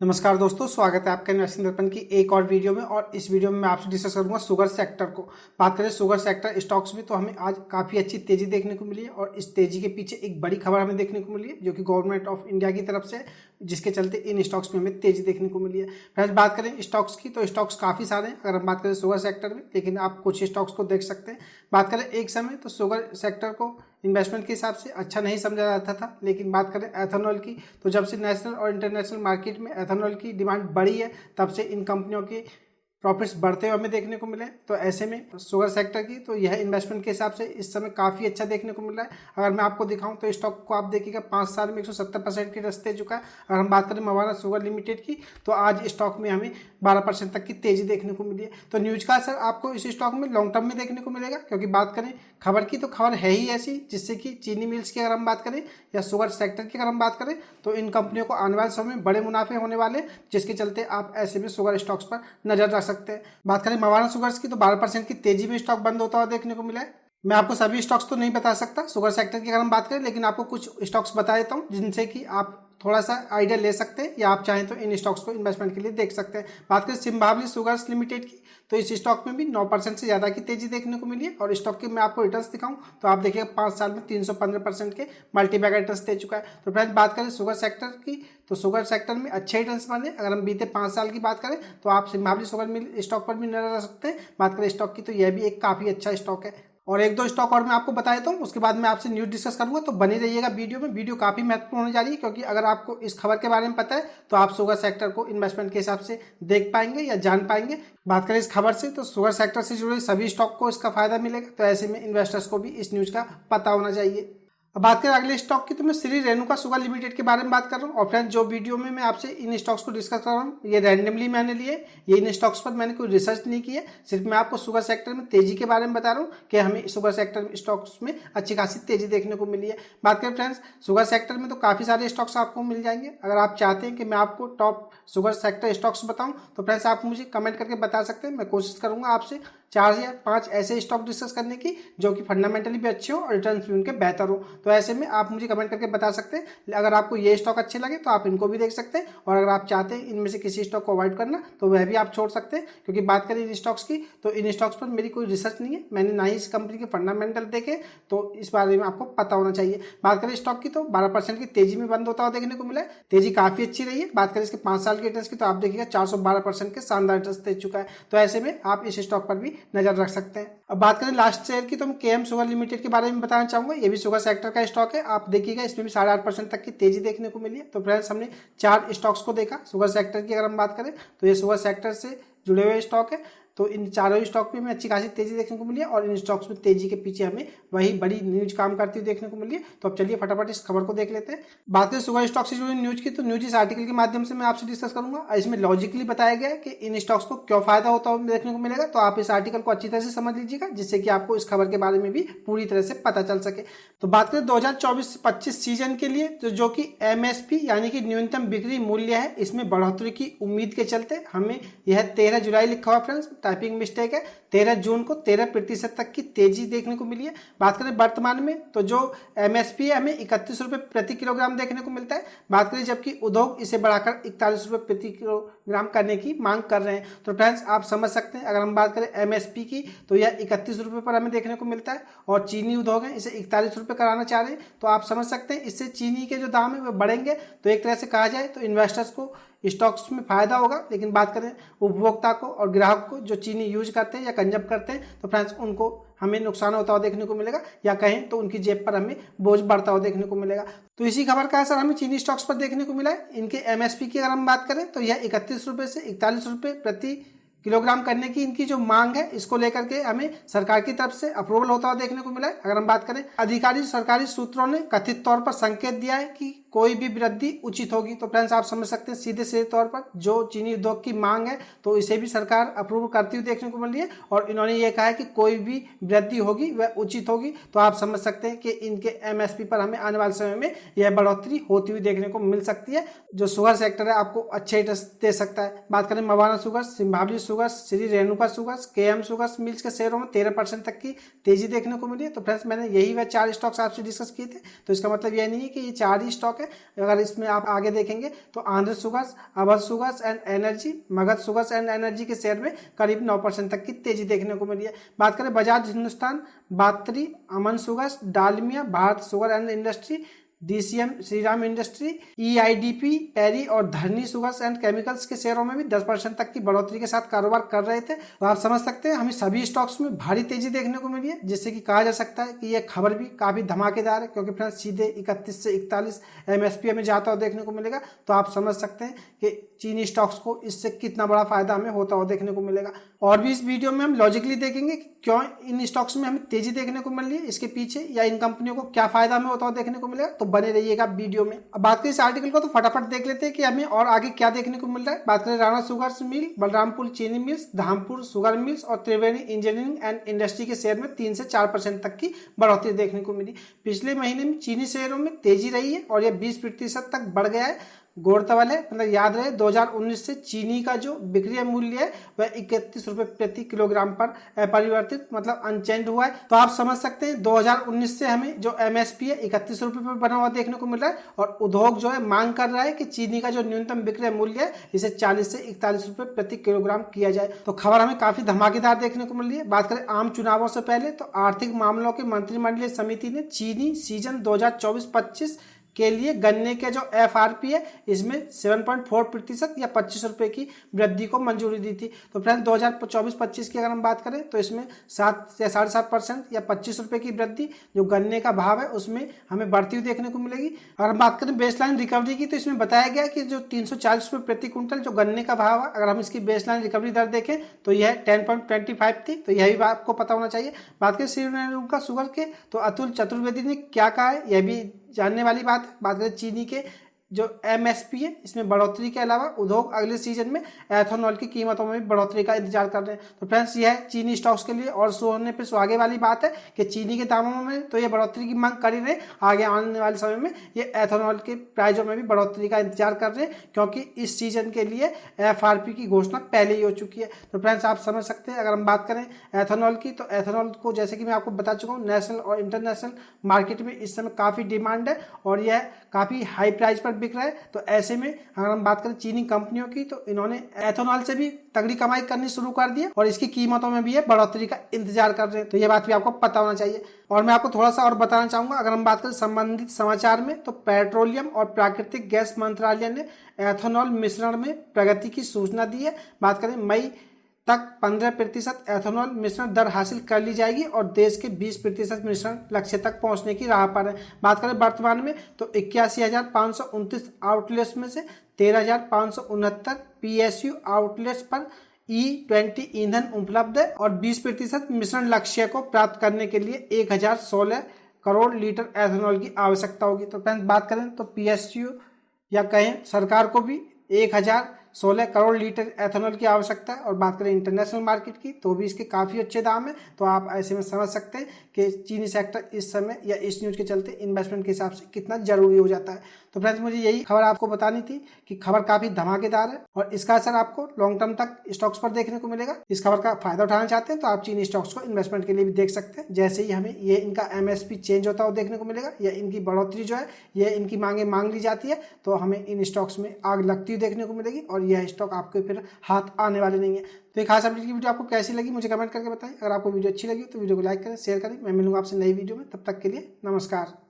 नमस्कार दोस्तों, स्वागत है आपका इन्वेस्टिंग दर्पण की एक और वीडियो में। और इस वीडियो में मैं आपसे डिस्कस करूंगा शुगर सेक्टर को। बात करें शुगर सेक्टर स्टॉक्स में, तो हमें आज काफ़ी अच्छी तेजी देखने को मिली है और इस तेजी के पीछे एक बड़ी खबर हमें देखने को मिली है जो कि गवर्नमेंट ऑफ इंडिया की तरफ से है, जिसके चलते इन स्टॉक्स में हमें तेजी देखने को मिली है। फ्रेंड्स, बात करें स्टॉक्स की तो स्टॉक्स काफ़ी सारे हैं अगर हम बात करें शुगर सेक्टर में, लेकिन आप कुछ स्टॉक्स को देख सकते हैं। बात करें एक समय तो शुगर सेक्टर को इन्वेस्टमेंट के हिसाब से अच्छा नहीं समझा जाता था, लेकिन बात करें एथेनॉल की तो जब से नेशनल और इंटरनेशनल मार्केट में एथेनॉल की डिमांड बढ़ी है, तब से इन कंपनियों की प्रॉफिट्स बढ़ते हुए हमें देखने को मिले। तो ऐसे में शुगर सेक्टर की तो यह इन्वेस्टमेंट के हिसाब से इस समय काफ़ी अच्छा देखने को मिल रहा है। अगर मैं आपको दिखाऊं तो स्टॉक को आप देखिएगा 5 साल में 170% की रफ्तार चुका है। अगर हम बात करें मवाना शुगर लिमिटेड की तो आज स्टॉक में हमें 12% तक की तेजी देखने को मिली है। तो न्यूज का असर आपको इस स्टॉक में लॉन्ग टर्म में देखने को मिलेगा, क्योंकि बात करें खबर की तो खबर है ही ऐसी, जिससे कि चीनी मिल्स की अगर हम बात करें या शुगर सेक्टर की अगर हम बात करें तो इन कंपनियों को आने वाले समय में बड़े मुनाफे होने वाले, जिसके चलते आप ऐसे में शुगर स्टॉक्स पर नजर रख सकते हैं। बात करें मवाना शुगर्स की तो 12% की तेजी में स्टॉक बंद होता हुआ देखने को मिला है। मैं आपको सभी स्टॉक्स तो नहीं बता सकता शुगर सेक्टर की अगर हम बात करें, लेकिन आपको कुछ स्टॉक्स बता देता हूँ जिनसे कि आप थोड़ा सा आइडिया ले सकते हैं, या आप चाहें तो इन स्टॉक्स को इन्वेस्टमेंट के लिए देख सकते हैं। बात करें सिम्बाब्वे शुगर्स लिमिटेड की तो इस स्टॉक में भी 9% से ज़्यादा की तेजी देखने को मिली है। और स्टॉक के मैं आपको रिटर्न्स दिखाऊं तो आप देखिएगा 5 साल में 315% के मल्टीबैगर रिटर्न्स दे चुका है। तो फ्रेंड्स, बात करें शुगर सेक्टर की तो शुगर सेक्टर में अच्छे रिटर्न्स बने। अगर हम बीते 5 साल की बात करें तो आप सिम्बाब्वे शुगर मिल स्टॉक पर भी नजर रख सकते हैं। बात करें स्टॉक की तो यह भी एक काफ़ी अच्छा स्टॉक है। और एक दो स्टॉक और मैं आपको बता देता हूँ, उसके बाद मैं आपसे न्यूज़ डिस्कस करूंगा। तो बने रहिएगा वीडियो में, वीडियो काफ़ी महत्वपूर्ण होने जा रही है, क्योंकि अगर आपको इस खबर के बारे में पता है तो आप शुगर सेक्टर को इन्वेस्टमेंट के हिसाब से देख पाएंगे या जान पाएंगे। बात करें इस खबर से तो शुगर सेक्टर से जुड़े सभी स्टॉक को इसका फायदा मिलेगा। तो ऐसे में इन्वेस्टर्स को भी इस न्यूज़ का पता होना चाहिए। अब बात करें अगले स्टॉक की तो मैं श्री रेणुका शुगर लिमिटेड के बारे में बात कर रहा हूँ। और फ्रेंड्स, जो वीडियो में मैं आपसे इन स्टॉक्स को डिस्कस कर रहा हूँ ये रैंडमली मैंने लिए, ये इन स्टॉक्स पर मैंने कोई रिसर्च नहीं की है। सिर्फ मैं आपको शुगर सेक्टर में तेजी के बारे में बता रहा हूँ कि हमें शुगर सेक्टर स्टॉक्स में अच्छी खासी तेजी देखने को मिली है। बात करें फ्रेंड्स, शुगर सेक्टर में तो काफ़ी सारे स्टॉक्स आपको मिल जाएंगे। अगर आप चाहते हैं कि मैं आपको टॉप शुगर सेक्टर स्टॉक्स बताऊं तो फ्रेंड्स आप मुझे कमेंट करके बता सकते हैं। मैं कोशिश करूंगा आपसे 4 या 5 ऐसे स्टॉक डिस्कस करने की जो कि फंडामेंटली भी अच्छे हो और रिटर्न भी उनके बेहतर हो। तो ऐसे में आप मुझे कमेंट करके बता सकते हैं। अगर आपको ये स्टॉक अच्छे लगे तो आप इनको भी देख सकते हैं, और अगर आप चाहते हैं इनमें से किसी स्टॉक को अवॉइड करना तो वह भी आप छोड़ सकते हैं। क्योंकि बात करें इन स्टॉक्स की तो इन स्टॉक्स पर मेरी कोई रिसर्च नहीं है, मैंने ना ही इस कंपनी के फंडामेंटल देखे, तो इस बारे में आपको पता होना चाहिए। बात करें स्टॉक की तो 12% की तेजी में बंद होता हुआ देखने को मिला है। तेजी काफ़ी अच्छी रही है। बात करें इसके 5 साल के रिटर्न की तो आप देखिएगा 412% के शानदार रिटर्न दे चुका है। तो ऐसे में आप इस स्टॉक पर भी नजर रख सकते हैं। अब बात करें लास्ट शेयर की तो मैं केएम शुगर लिमिटेड के बारे में बताना चाहूंगा। ये भी शुगर सेक्टर का स्टॉक है। आप देखिएगा इसमें भी 8.5% तक की तेजी देखने को मिली है। तो फ्रेंड्स, हमने 4 स्टॉक्स को देखा शुगर सेक्टर की। अगर हम बात करें तो ये शुगर सेक्टर से जुड़े हुए स्टॉक है। तो इन चारों स्टॉक में हमें अच्छी खासी तेजी देखने को मिली है, और इन स्टॉक्स में तेजी के पीछे हमें वही बड़ी न्यूज काम करती हुई देखने को मिली है। तो अब चलिए फटाफट इस खबर को देख लेते हैं। बात करें शुगर स्टॉक से जुड़ी न्यूज की तो न्यूज इस आर्टिकल के माध्यम से मैं आपसे डिस्कस करूंगा। इसमें लॉजिकली बताया गया है कि इन स्टॉक्स को क्यों फायदा होता है देखने को मिलेगा। तो आप इस आर्टिकल को अच्छी तरह से समझ लीजिएगा, जिससे कि आपको इस खबर के बारे में भी पूरी तरह से पता चल सके। तो बात करें 2024-25 सीजन के लिए तो जो कि एमएसपी यानी कि न्यूनतम बिक्री मूल्य है, इसमें बढ़ोतरी की उम्मीद के चलते हमें यह 13 जुलाई लिखा हुआ फ्रेंड्स, टाइपिंग मिस्टेक है। 13 जून को 13% तक की तेजी देखने को मिली है। बात करें वर्तमान में तो जो एमएसपी है हमें 31 रुपये प्रति किलोग्राम देखने को मिलता है। बात करें जबकि उद्योग इसे बढ़ाकर 41 रुपये प्रति किलोग्राम करने की मांग कर रहे हैं। तो फ्रेंड्स, आप समझ सकते हैं अगर हम बात करें एमएसपी की तो यह 31 रुपये पर हमें देखने को मिलता है, और चीनी उद्योग है इसे 41 रुपये कराना चाह रहे हैं। तो आप समझ सकते हैं इससे चीनी के जो दाम है वो बढ़ेंगे। तो एक तरह से कहा जाए तो इन्वेस्टर्स को स्टॉक्स में फायदा होगा। लेकिन बात करें उपभोक्ता को और ग्राहक को जो चीनी यूज करते हैं या कंजम करते हैं, तो फ्रेंड्स उनको हमें नुकसान होता हुआ देखने को मिलेगा, या कहें तो उनकी जेब पर हमें बोझ बढ़ता हुआ देखने को मिलेगा। तो इसी खबर का असर हमें चीनी स्टॉक्स पर देखने को मिला है। इनके एमएसपी की अगर हम बात करें तो यह 31 रुपये से 41 रुपये प्रति किलोग्राम करने की इनकी जो मांग है, इसको लेकर के हमें सरकार की तरफ से अप्रूवल होता हुआ देखने को मिला है। अगर हम बात करें अधिकारी सरकारी सूत्रों ने कथित तौर पर संकेत दिया है कि कोई भी वृद्धि उचित होगी। तो फ्रेंड्स, आप समझ सकते हैं सीधे सीधे तौर पर जो चीनी उद्योग की मांग है तो इसे भी सरकार अप्रूव करती हुई देखने को मिल रही है, और इन्होंने ये कहा है कि कोई भी वृद्धि होगी वह उचित होगी। तो आप समझ सकते हैं कि इनके एमएसपी पर हमें आने वाले समय में यह बढ़ोतरी होती हुई देखने को मिल सकती है, जो शुगर सेक्टर है आपको अच्छे रिटर्न दे सकता है। बात करें मवाना शुगर, सिम्बाब्वे sugar, Shri Renuka sugar, KM sugar mills के शेयरों में 13% तक की तेजी देखने को मिली है। तो फ्रेंड्स, मैंने यही वह 4 स्टॉक्स आपसे डिस्कस किए थे। तो इसका मतलब यह नहीं है कि ये 4 ही स्टॉक स्टॉक है। अगर इसमें आप आगे देखेंगे तो Andhra sugars, Awadh sugars and energy, Magadh sugars and energy के शेयर में करीब 9% तक की तेजी देखने को मिली है। बात करें बजाज हिंदुस्तान, बात्री, Aman sugars, Dalmia, Bharat sugar and industry, DCM, Shriram industry, EIDP, Parry और धरनी शुगर्स एंड केमिकल्स के शेयरों में भी 10% तक की बढ़ोतरी के साथ कारोबार कर रहे थे। तो आप समझ सकते हैं हमें सभी स्टॉक्स में भारी तेजी देखने को मिली है, जिससे कि कहा जा सकता है कि यह खबर भी काफी धमाकेदार है, क्योंकि फ्रेंड्स सीधे 31 से 41 एमएसपी में जाता हुआ देखने को मिलेगा। तो आप समझ सकते हैं कि चीनी स्टॉक्स को इससे कितना बड़ा फायदा हमें होता हुआ देखने को मिलेगा। और भी इस वीडियो में हम लॉजिकली देखेंगे कि क्यों इन स्टॉक्स में हमें तेजी देखने को मिल रही है, इसके पीछे या इन कंपनियों को क्या फायदा हमें होता हुआ देखने को मिलेगा। तो बने रहिएगा वीडियो में। अब बात करें इस आर्टिकल को तो फटाफट देख लेते हैं कि हमें और आगे क्या देखने को मिल रहा है। बात करें राणा शुगर्स मिल, बलरामपुर चीनी मिल्स, धामपुर शुगर मिल्स और त्रिवेणी इंजीनियरिंग एंड इंडस्ट्री के शेयर में 3 से 4% तक की बढ़ोतरी देखने को मिली। पिछले महीने में चीनी शेयरों में तेजी रही है और यह 20% तक बढ़ गया है। गौरतलब है, मतलब याद रहे 2019 से चीनी का जो बिक्री मूल्य है वह 31 रुपए प्रति किलोग्राम पर अपरिवर्तित मतलब अनचेंज हुआ है। तो आप समझ सकते हैं 2019 से हमें जो एमएसपी है 31 रुपए पर बना हुआ देखने को मिल रहा है और उद्योग जो है मांग कर रहा है कि चीनी का जो न्यूनतम बिक्री मूल्य है इसे 40 से 41 रुपए प्रति किलोग्राम किया जाए। तो खबर हमें काफी धमाकेदार देखने को मिल रही है। बात करें आम चुनावों से पहले तो आर्थिक मामलों के मंत्रिमंडलीय समिति ने चीनी सीजन 2024-25 के लिए गन्ने के जो एफआरपी है इसमें 7.4% या 25 रुपए की वृद्धि को मंजूरी दी थी। तो फ्रेंड्स 2024-25 की अगर हम बात करें तो इसमें 7 या 7.5% या 25 रुपए की वृद्धि जो गन्ने का भाव है उसमें हमें बढ़ती हुई देखने को मिलेगी। अगर हम बात करें बेसलाइन रिकवरी की तो इसमें बताया गया कि जो 340 रुपए प्रति क्विंटल जो गन्ने का भाव है, अगर हम इसकी बेसलाइन रिकवरी दर देखें तो यह 10.25 थी। तो यह भी आपको पता होना चाहिए। बात करें श्रीलंका शुगर के तो अतुल चतुर्वेदी ने क्या कहा है यह भी जानने वाली बात है। बात करें चीनी के जो एमएसपी है इसमें बढ़ोतरी के अलावा उद्योग अगले सीजन में एथेनॉल की कीमतों में भी बढ़ोतरी का इंतजार कर रहे हैं। तो फ्रेंड्स यह है चीनी स्टॉक्स के लिए और सोने पे सुहागे वाली बात है कि चीनी के दामों में तो ये बढ़ोतरी की मांग कर ही रहे, आगे आने वाले समय में ये एथेनॉल के प्राइसों में भी बढ़ोतरी का इंतजार कर रहे हैं, क्योंकि इस सीजन के लिए एफआरपी की घोषणा पहले ही हो चुकी है। तो फ्रेंड्स आप समझ सकते हैं अगर हम बात करें एथेनॉल की तो एथेनॉल को जैसे कि मैं आपको बता चुका हूँ नेशनल और इंटरनेशनल मार्केट में इस समय काफ़ी डिमांड है और यह काफ़ी हाई प्राइस पर बिक रहा है। तो ऐसे में अगर हम बात करें चीनी कंपनियों की तो इन्होंने एथेनॉल से भी तगड़ी कमाई करनी शुरू कर दी है और इसकी कीमतों में भी ये बढ़ोतरी का इंतजार कर रहे हैं। तो ये बात भी आपको पता होना चाहिए। और मैं आपको थोड़ा सा और बताना चाहूंगा अगर हम बात करें संबंधित समाचार में तो पेट्रोलियम और प्राकृतिक गैस मंत्रालय ने एथेनॉल मिश्रण में प्रगति की सूचना दी है। बात करें मई तक 15% एथेनॉल मिश्रण दर हासिल कर ली जाएगी और देश के 20% मिश्रण लक्ष्य तक पहुंचने की राह पर है। बात करें वर्तमान में तो 81,529 आउटलेट्स में से 13,569 पीएसयू आउटलेट्स पर E20 ईंधन उपलब्ध है और 20% मिश्रण लक्ष्य को प्राप्त करने के लिए 1016 करोड़ लीटर एथेनॉल की आवश्यकता होगी। तो फ्रेंड्स बात करें तो पीएसयू या कहें सरकार को भी 1016 करोड़ लीटर एथेनॉल की आवश्यकता है। और बात करें इंटरनेशनल मार्केट की तो भी इसके काफ़ी अच्छे दाम है। तो आप ऐसे में समझ सकते हैं कि चीनी सेक्टर इस समय या इस न्यूज़ के चलते इन्वेस्टमेंट के हिसाब से कितना जरूरी हो जाता है। तो फ्रेंड्स मुझे यही खबर आपको बतानी थी कि खबर काफ़ी धमाकेदार है और इसका असर आपको लॉन्ग टर्म तक स्टॉक्स पर देखने को मिलेगा। इस खबर का फायदा उठाना चाहते हैं तो आप चीनी स्टॉक्स को इन्वेस्टमेंट के लिए भी देख सकते हैं। जैसे ही हमें ये इनका एमएसपी चेंज होता हुआ देखने को मिलेगा या इनकी बढ़ोतरी जो है ये इनकी मांगे मांग ली जाती है तो हमें इन स्टॉक्स में आग लगती हुई देखने को मिलेगी और यह स्टॉक आपके फिर हाथ आने वाले नहीं है। तो ये खास अपडेट की वीडियो आपको कैसी लगी मुझे कमेंट करके बताएं। अगर आपको वीडियो अच्छी लगी तो वीडियो को लाइक करें, शेयर करें। मैं मिलूंगा आपसे नई वीडियो में, तब तक के लिए नमस्कार।